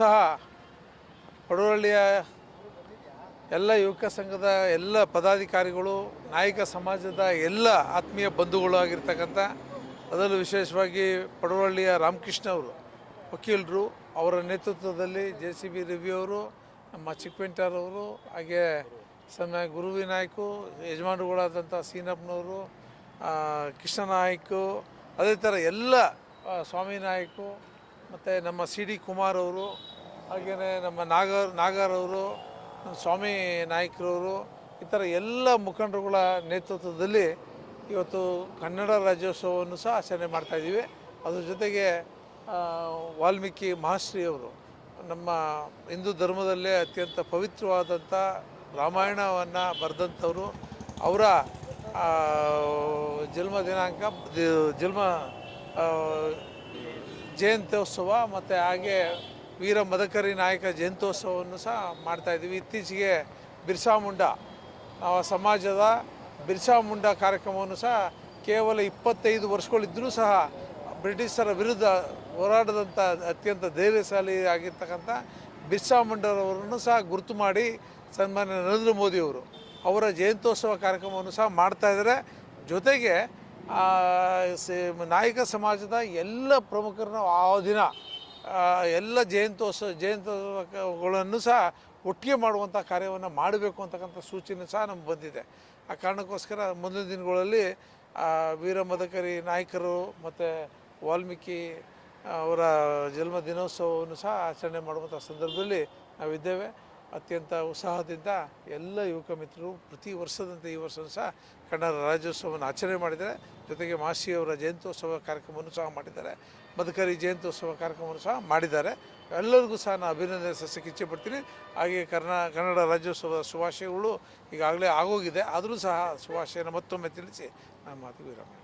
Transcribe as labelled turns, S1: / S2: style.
S1: ಸಹ ಪಡುವಳ್ಳಿಯ ಎಲ್ಲ ಯುವಕ ಸಂಘದ ಎಲ್ಲ ಪದಾಧಿಕಾರಿಗಳು, ನಾಯಕ ಸಮಾಜದ ಎಲ್ಲ ಆತ್ಮೀಯ ಬಂಧುಗಳು ಆಗಿರ್ತಕ್ಕಂಥ, ಅದರಲ್ಲೂ ವಿಶೇಷವಾಗಿ ಪಡುವಳ್ಳಿಯ ರಾಮಕೃಷ್ಣ ಅವರು ವಕೀಲರು, ಅವರ ನೇತೃತ್ವದಲ್ಲಿ JCB ರವಿ ಅವರು, ನಮ್ಮ ಚಿಕ್ಕಪೆಂಟರವರು, ಹಾಗೆ ಗುರುವಿನಾಯ್ಕು, ಯಜಮಾನರುಗಳಾದಂಥ ಸೀನಪ್ಪನವರು, ಕೃಷ್ಣ ನಾಯ್ಕು, ಅದೇ ಥರ ಎಲ್ಲ ಸ್ವಾಮಿ ನಾಯ್ಕು, ಮತ್ತು ನಮ್ಮ CD ಕುಮಾರ್ ಅವರು, ಹಾಗೆಯೇ ನಮ್ಮ ನಾಗರವರು, ನಮ್ಮ ಸ್ವಾಮಿ ನಾಯ್ಕರವರು, ಈ ಥರ ಎಲ್ಲ ಮುಖಂಡರುಗಳ ನೇತೃತ್ವದಲ್ಲಿ ಇವತ್ತು ಕನ್ನಡ ರಾಜ್ಯೋತ್ಸವವನ್ನು ಸಹ ಆಚರಣೆ ಮಾಡ್ತಾಯಿದ್ದೀವಿ. ಅದ್ರ ಜೊತೆಗೆ ವಾಲ್ಮೀಕಿ ಮಹಾಶ್ರೀಯವರು, ನಮ್ಮ ಹಿಂದೂ ಧರ್ಮದಲ್ಲೇ ಅತ್ಯಂತ ಪವಿತ್ರವಾದಂಥ ರಾಮಾಯಣವನ್ನು ಬರೆದಂಥವರು, ಅವರ ಜನ್ಮ ದಿನಾಂಕ ಜಯಂತ್ಯೋತ್ಸವ ಮತ್ತು ಹಾಗೆ ವೀರ ಮದಕರಿ ನಾಯಕ ಜಯಂತ್ಯೋತ್ಸವವನ್ನು ಸಹ ಮಾಡ್ತಾಯಿದ್ದೀವಿ. ಇತ್ತೀಚೆಗೆ ಬಿರ್ಸಾ ಮುಂಡಾ ಸಮಾಜದ ಬಿರ್ಸಾ ಮುಂಡಾ ಕಾರ್ಯಕ್ರಮವನ್ನು ಸಹ ಕೇವಲ 25 ವರ್ಷಗಳಿದ್ದರೂ ಸಹ ಬ್ರಿಟಿಷರ ವಿರುದ್ಧ ಹೋರಾಟದಂಥ ಅತ್ಯಂತ ಧೈರ್ಯಶಾಲಿ ಆಗಿರ್ತಕ್ಕಂಥ ಬಿರ್ಸಾ ಮುಂಡಾರವರನ್ನು ಸಹ ಗುರುತು ಮಾಡಿ ಸನ್ಮಾನ್ಯ ನರೇಂದ್ರ ಮೋದಿಯವರು ಅವರ ಜಯಂತ್ಯೋತ್ಸವ ಕಾರ್ಯಕ್ರಮವನ್ನು ಸಹ ಮಾಡ್ತಾಯಿದ್ದಾರೆ. ಜೊತೆಗೆ ನಾಯಕ ಸಮಾಜದ ಎಲ್ಲ ಪ್ರಮುಖರನ್ನು ಆ ದಿನ ಎಲ್ಲ ಜಯಂತ್ಯೋತ್ಸವಗಳನ್ನು ಸಹ ಒಟ್ಟಿಗೆ ಮಾಡುವಂಥ ಕಾರ್ಯವನ್ನು ಮಾಡಬೇಕು ಅಂತಕ್ಕಂಥ ಸೂಚನೆ ಸಹ ನಮ್ಗೆ ಬಂದಿದೆ. ಆ ಕಾರಣಕ್ಕೋಸ್ಕರ ಮುಂದಿನ ದಿನಗಳಲ್ಲಿ ವೀರ ಮದಕರಿ ನಾಯಕರು ಮತ್ತು ವಾಲ್ಮೀಕಿ ಅವರ ಜನ್ಮ ದಿನೋತ್ಸವವನ್ನು ಸಹ ಆಚರಣೆ ಮಾಡುವಂಥ ಸಂದರ್ಭದಲ್ಲಿ ನಾವಿದ್ದೇವೆ. ಅತ್ಯಂತ ಉತ್ಸಾಹದಿಂದ ಎಲ್ಲ ಯುವಕ ಮಿತ್ರರು ಪ್ರತಿ ವರ್ಷದಂತೆ ಈ ವರ್ಷವೂ ಸಹ ಕನ್ನಡ ರಾಜ್ಯೋತ್ಸವವನ್ನು ಆಚರಣೆ ಮಾಡಿದ್ದಾರೆ. ಜೊತೆಗೆ ಮಾಸ್ತಿಯವರ ಜಯಂತ್ಯೋತ್ಸವ ಕಾರ್ಯಕ್ರಮವನ್ನು ಸಹ ಮಾಡಿದ್ದಾರೆ, ಮದಕರಿ ಜಯಂತ್ಯೋತ್ಸವ ಕಾರ್ಯಕ್ರಮವನ್ನು ಸಹ ಮಾಡಿದ್ದಾರೆ. ಎಲ್ಲರಿಗೂ ಸಹ ನಾನು ಅಭಿನಂದನೆ ಸಲ್ಲಿಸಕ್ಕೆ ಇಚ್ಛೆಪಡ್ತೀನಿ. ಹಾಗೆ ಕನ್ನಡ ರಾಜ್ಯೋತ್ಸವದ ಶುಭಾಶಯಗಳು ಈಗಾಗಲೇ ಆಗೋಗಿದೆ, ಆದರೂ ಸಹ ಶುಭಾಶಯನ ಮತ್ತೊಮ್ಮೆ ತಿಳಿಸಿ ನಾನು ಮಾತು ವಿರಾಮ.